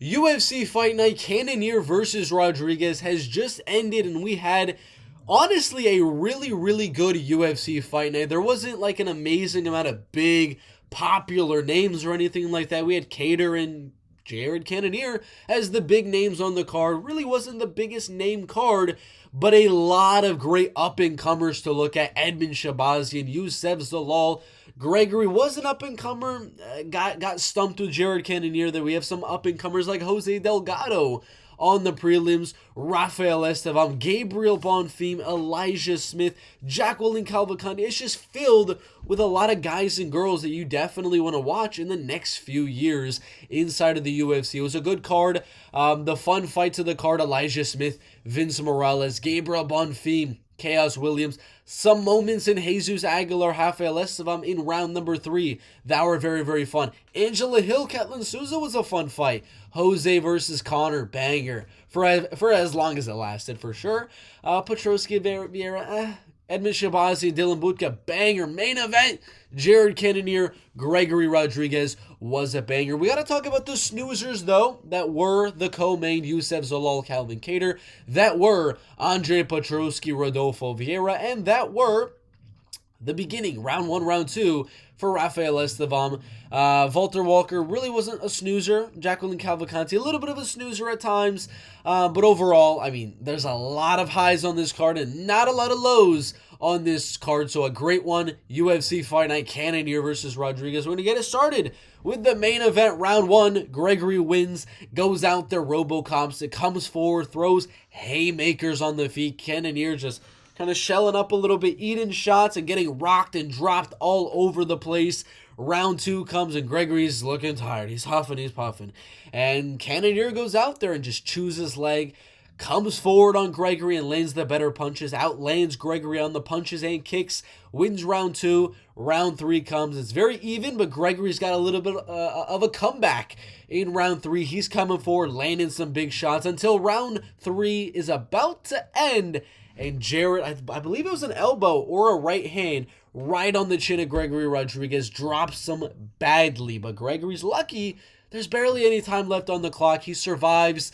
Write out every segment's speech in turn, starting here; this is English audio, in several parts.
UFC Fight Night Cannonier versus Rodrigues has just ended, and we had honestly a really good UFC Fight Night. There wasn't like an amazing amount of big popular names or anything like that. We had Cater and Jared Cannonier as the big names on the card. Really wasn't the biggest name card, but a lot of great up-and-comers to look at. Edmen Shahbazyan, Youssef Zalal, Gregory was an up-and-comer, got stumped with Jared Cannonier. Then we have some up-and-comers like Jose Delgado on the prelims, Rafael Estevam, Gabriel Bonfim, Elijah Smith, Jacqueline Calvacante. It's just filled with a lot of guys and girls that you definitely want to watch in the next few years inside of the UFC. It was a good card. The fun fights of the card: Elijah Smith, Vince Morales, Gabriel Bonfim, Chaos Williams. Some moments in Jesus Aguilar, Rafael Estevam in round number 3 that were very fun. Angela Hill, Ketlin Souza was a fun fight. Jose versus Connor, banger for as long as it lasted, for sure. Petrosky Vieira, Edmen Shahbazyan, Dylan Budka, banger. Main event, Jared Cannonier, Gregory Rodrigues was a banger. We got to talk about the snoozers, though, that were the co-main: Youssef Zalal, Calvin Kattar, that were Andre Petrosky, Rodolfo Vieira, and that were the beginning, round 1, round 2, for Rafael Estevam. Walter Walker really wasn't a snoozer. Jacqueline Calvacante, a little bit of a snoozer at times. But overall, I mean, there's a lot of highs on this card and not a lot of lows on this card. So a great one, UFC Fight Night Cannonier versus Rodrigues. We're going to get it started with the main event, round 1. Gregory wins, goes out there, Robocops. It comes forward, throws haymakers on the feet. Cannonier just kind of shelling up a little bit, eating shots and getting rocked and dropped all over the place. Round 2 comes and Gregory's looking tired. He's huffing, he's puffing. And Cannonier goes out there and just chews his leg, comes forward on Gregory and lands the better punches, outlands Gregory on the punches and kicks, wins round 2. Round 3 comes. It's very even, but Gregory's got a little bit of a comeback in round 3. He's coming forward, landing some big shots until round 3 is about to end. And Jared, I believe it was an elbow or a right hand right on the chin of Gregory Rodrigues, drops him badly. But Gregory's lucky. There's barely any time left on the clock. He survives,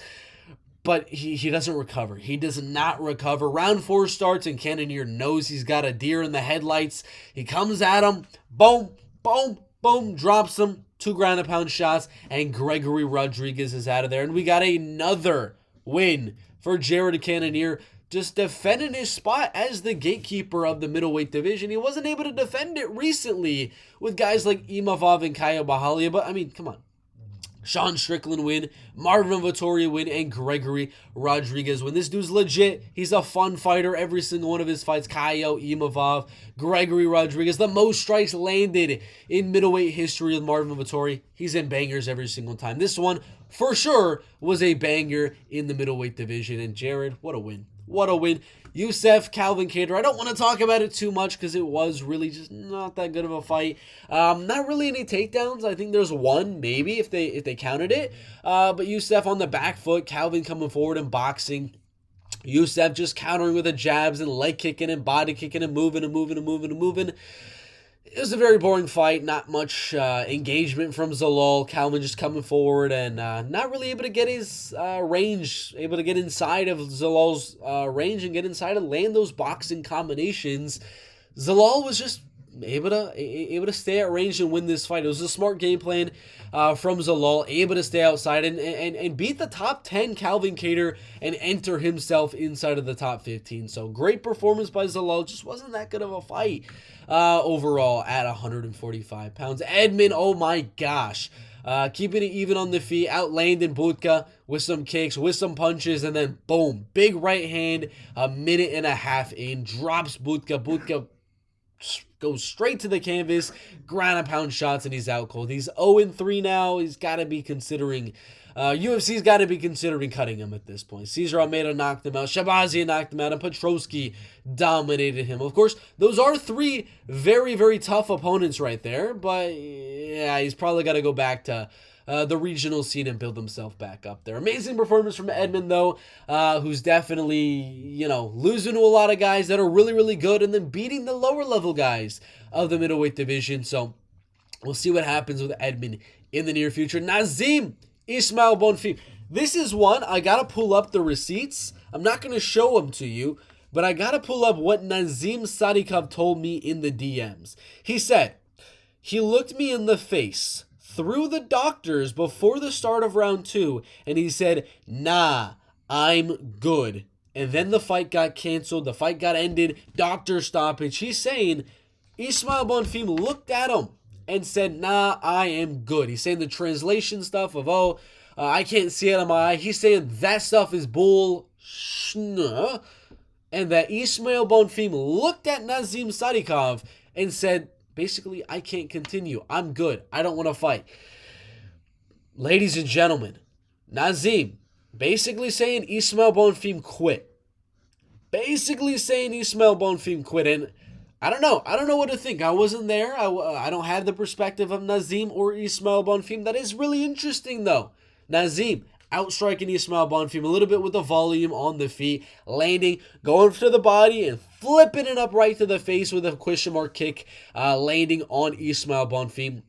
but he doesn't recover. He does not recover. Round 4 starts, and Cannonier knows he's got a deer in the headlights. He comes at him. Boom, boom, boom, drops him. 2 ground-and-pound shots, and Gregory Rodrigues is out of there. And we got another win for Jared Cannonier, just defending his spot as the gatekeeper of the middleweight division. He wasn't able to defend it recently with guys like Imavov and Kaya Bahalia, but I mean, come on. Sean Strickland win, Marvin Vettori win, and Gregory Rodrigues win. This dude's legit. He's a fun fighter. Every single one of his fights, Kaya, Imavov, Gregory Rodrigues, the most strikes landed in middleweight history with Marvin Vettori. He's in bangers every single time. This one, for sure, was a banger in the middleweight division. And Jared, what a win. What a win. Youssef, Calvin Kattar. I don't want to talk about it too much because it was really just not that good of a fight. Not really any takedowns. I think there's one, maybe, if they counted it. But Youssef on the back foot, Calvin coming forward and boxing. Youssef just countering with the jabs and leg kicking and body kicking and moving. It was a very boring fight. Not much engagement from Zalal. Calvin just coming forward and not really able to get his range, able to get inside of Zalal's range and get inside and land those boxing combinations. Zalal was just able to stay at range and win this fight. It was a smart game plan from Zalal, able to stay outside and beat the top 10 Calvin Kattar and enter himself inside of the top 15. So great performance by Zalal. Just wasn't that good of a fight overall at 145 pounds. Edmen, oh my gosh. Keeping it even on the feet, outlanding Budka with some kicks, with some punches, and then boom, big right hand, a minute and a half in, drops Budka. Budka goes straight to the canvas, ground and pound shots, and he's out cold. He's 0-3 now. He's got to be considering, UFC's got to be considering cutting him at this point. Cesar Almeida knocked him out. Shahbazyan knocked him out, and Petrosky dominated him. Of course, those are 3 very tough opponents right there, but yeah, he's probably got to go back to the regional scene and build himself back up there. Amazing performance from Edmen, though, who's definitely, losing to a lot of guys that are really good and then beating the lower level guys of the middleweight division. So we'll see what happens with Edmen in the near future. Nazim Ismail Bonfim. This is one, I gotta pull up the receipts. I'm not gonna show them to you, but I gotta pull up what Nazim Sadikov told me in the DMs. He said, he looked me in the face through the doctors before the start of round 2, and he said, nah, I'm good. And then the fight got canceled, the fight got ended, doctor stoppage. He's saying Ismail Bonfim looked at him and said, nah, I am good. He's saying the translation stuff of, I can't see it on my eye. He's saying that stuff is bull. And that Ismail Bonfim looked at Nazim Sadikov and said, basically, I can't continue. I'm good. I don't want to fight. Ladies and gentlemen, Nazim basically saying Ismail Bonfim quit. Basically saying Ismail Bonfim quit. And I don't know. I don't know what to think. I wasn't there. I don't have the perspective of Nazim or Ismail Bonfim. That is really interesting, though. Nazim outstriking Ismail Bonfim a little bit with the volume on the feet, landing, going to the body, and flipping it up right to the face with a question mark kick, landing on Ismail Bonfim,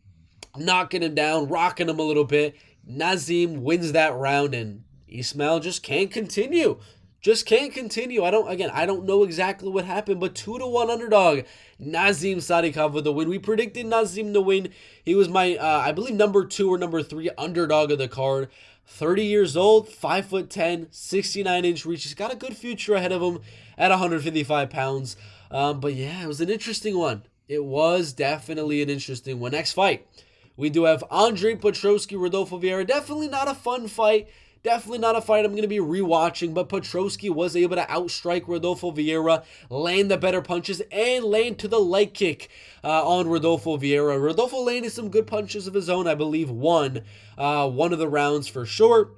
knocking him down, rocking him a little bit. Nazim wins that round, and Ismail just can't continue. Just can't continue. I don't know exactly what happened, but 2-1 underdog. Nazim Sadikov with the win. We predicted Nazim to win. He was my, I believe, number 2 or number 3 underdog of the card. 30 years old, 5'10", 69-inch reach. He's got a good future ahead of him at 155 pounds. But yeah, it was an interesting one. It was definitely an interesting one. Next fight, we do have Andre Petroski, Rodolfo Vieira. Definitely not a fun fight. Definitely not a fight I'm going to be rewatching, but Petroski was able to outstrike Rodolfo Vieira, land the better punches, and land to the leg kick on Rodolfo Vieira. Rodolfo landed some good punches of his own, I believe, won one of the rounds for sure.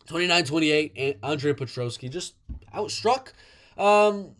29-28, and Andre Petroski just outstruck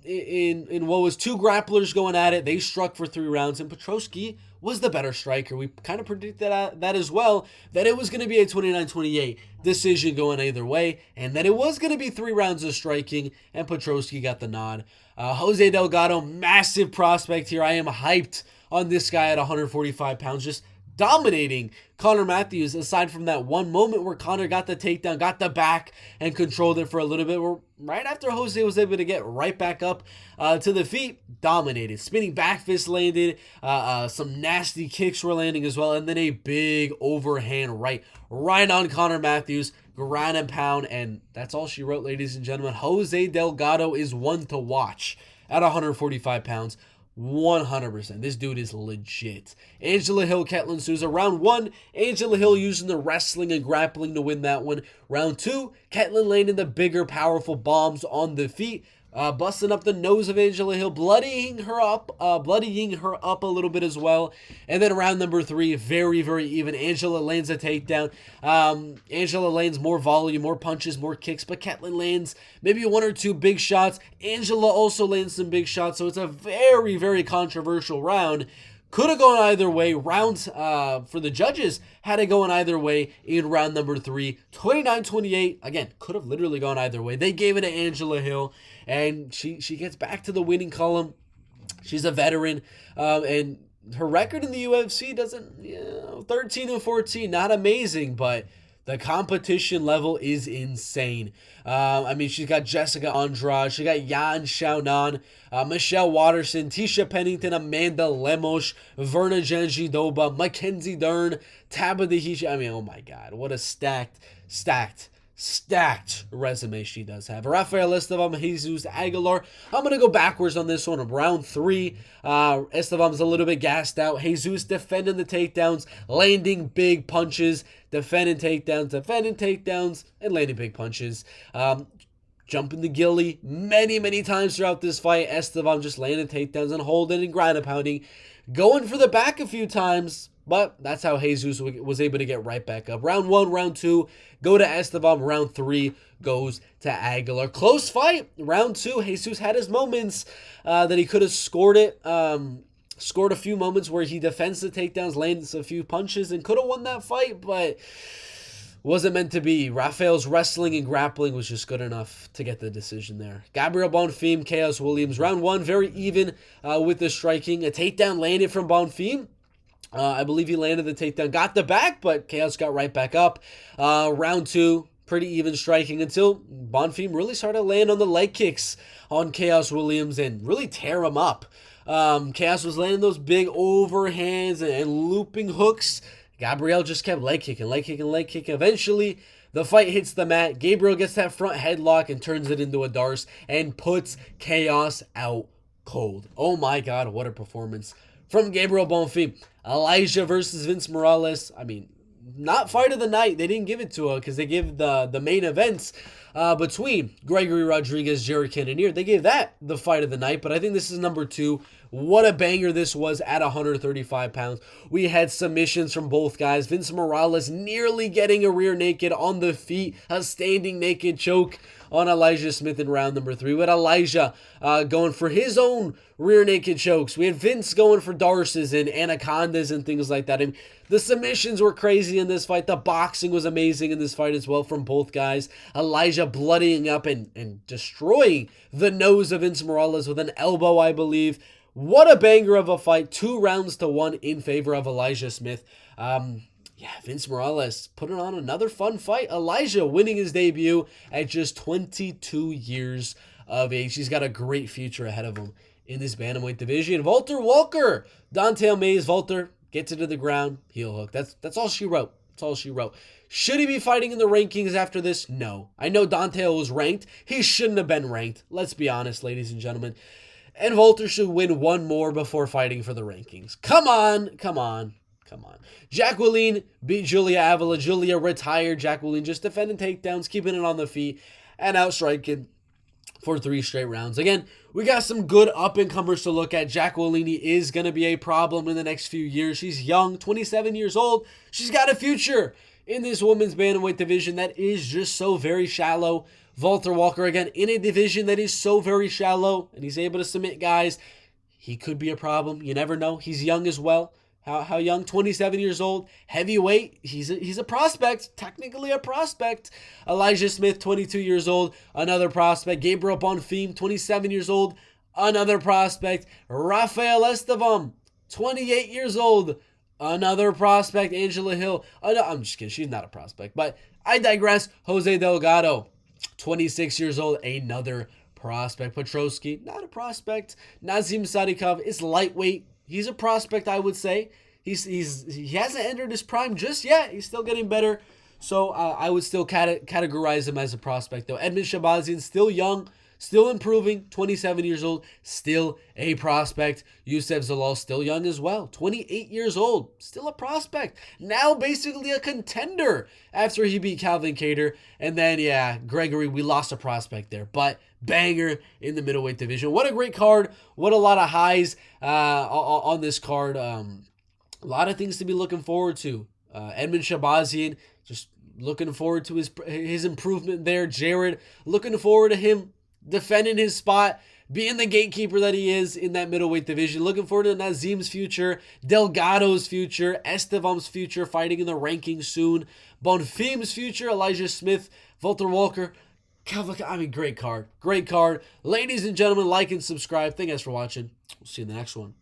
in what was 2 grapplers going at it. They struck for 3 rounds, and Petroski was the better striker. We kind of predicted that as well, that it was going to be a 29-28 decision going either way, and that it was going to be 3 rounds of striking, and Petroski got the nod. Jose Delgado, massive prospect here. I am hyped on this guy at 145 pounds, just dominating Connor Matthews, aside from that one moment where Connor got the takedown, got the back, and controlled it for a little bit. Right after Jose was able to get right back up to the feet, dominated. Spinning back fist landed, some nasty kicks were landing as well, and then a big overhand right on Connor Matthews, ground and pound, and that's all she wrote, ladies and gentlemen. Jose Delgado is one to watch at 145 pounds. 100%. This dude is legit. Angela Hill, Ketlin Souza. Round 1, Angela Hill using the wrestling and grappling to win that one. Round 2, Ketlin landing the bigger, powerful bombs on the feet. Busting up the nose of Angela Hill, bloodying her up a little bit as well. And then round number 3, very, very even. Angela lands a takedown. Angela lands more volume, more punches, more kicks, but Ketlin lands maybe 1 or 2 big shots. Angela also lands some big shots, so it's a very, very controversial round. Could have gone either way. Rounds for the judges had it going either way in round number 3. 29-28. Again, could have literally gone either way. They gave it to Angela Hill, and she gets back to the winning column. She's a veteran, and her record in the UFC doesn't, 13-14, not amazing, but the competition level is insane. She's got Jessica Andrade, she got Yan Xiaonan, Michelle Watterson, Tisha Pennington, Amanda Lemos, Verna Janjidoba, Mackenzie Dern, Tabitha Hishi. Oh my God, what a stacked resume she does have. Rafael Estevam, Jesus Aguilar. I'm going to go backwards on this one. Round 3, Estevam's a little bit gassed out. Jesus defending the takedowns, landing big punches, defending takedowns, and landing big punches. Jumping the gilly many times throughout this fight. Estevam just landing takedowns and holding and ground and pounding. Going for the back a few times, but that's how Jesus was able to get right back up. Round 1, round 2, go to Estevam. Round 3 goes to Aguilar. Close fight. Round 2, Jesus had his moments that he could have scored it. Scored a few moments where he defends the takedowns, lands a few punches, and could have won that fight, but wasn't meant to be. Rafael's wrestling and grappling was just good enough to get the decision there. Gabriel Bonfim, Chaos Williams. Round 1, very even with the striking. A takedown landed from Bonfim. I believe he landed the takedown, got the back, but Chaos got right back up. Round 2, pretty even striking until Bonfim really started to land on the leg kicks on Chaos Williams and really tear him up. Chaos was landing those big overhands and looping hooks. Gabriel just kept leg kicking, leg kicking, leg kicking. Eventually, the fight hits the mat. Gabriel gets that front headlock and turns it into a Darce and puts Chaos out cold. Oh my God, what a performance from Gabriel Bonfim. Elijah versus Vince Morales. I mean, not fight of the night. They didn't give it to her because they give the main events between Gregory Rodrigues, Jared Cannonier. They gave that the fight of the night, but I think this is number 2. What a banger this was at 135 pounds. We had submissions from both guys. Vince Morales nearly getting a rear naked on the feet, a standing naked choke on Elijah Smith in round number 3. We had Elijah going for his own rear naked chokes. We had Vince going for Darces and Anacondas and things like that. I mean, the submissions were crazy in this fight. The boxing was amazing in this fight as well from both guys. Elijah bloodying up and destroying the nose of Vince Morales with an elbow, I believe. What a banger of a fight. 2 rounds to 1 in favor of Elijah Smith. Yeah, Vince Morales putting on another fun fight. Elijah winning his debut at just 22 years of age. He's got a great future ahead of him in this bantamweight division. Walter Walker, Dante Mays. Walter gets it to the ground, heel hook. That's all she wrote. That's all she wrote. Should he be fighting in the rankings after this? No. I know Dante was ranked. He shouldn't have been ranked. Let's be honest, ladies and gentlemen. And Walter should win one more before fighting for the rankings. Come on, come on, come on. Jacqueline beat Julia Avila. Julia retired. Jacqueline just defending takedowns, keeping it on the feet, and outstriking for 3 straight rounds. Again, we got some good up-and-comers to look at. Jacqueline is going to be a problem in the next few years. She's young, 27 years old. She's got a future in this women's bantamweight division that is just so very shallow. Walter Walker, again, in a division that is so very shallow, and he's able to submit guys. He could be a problem. You never know. He's young as well. How young? 27 years old. Heavyweight. He's a prospect. Technically a prospect. Elijah Smith, 22 years old. Another prospect. Gabriel Bonfim, 27 years old. Another prospect. Rafael Estevam, 28 years old. Another prospect. Angela Hill. I'm just kidding. She's not a prospect. But I digress. Jose Delgado, 26 years old, another prospect. Petrosky, not a prospect. Nazim Sadikov is lightweight. He's a prospect, I would say. He hasn't entered his prime just yet. He's still getting better. So I would still categorize him as a prospect, though. Edmund Shabazian, still young, still improving, 27 years old, still a prospect. Youssef Zalal, still young as well, 28 years old, still a prospect. Now basically a contender after he beat Calvin Kattar. And then, yeah, Gregory, we lost a prospect there, but banger in the middleweight division. What a great card. What a lot of highs on this card. A lot of things to be looking forward to. Edmund Shabazian, just looking forward to his improvement there. Jared, looking forward to him defending his spot, being the gatekeeper that he is in that middleweight division. Looking forward to Nazim's future, Delgado's future, Estevam's future, fighting in the rankings soon, Bonfim's future, Elijah Smith, Walter Walker. I mean, great card. Great card. Ladies and gentlemen, like and subscribe. Thank you guys for watching. We'll see you in the next one.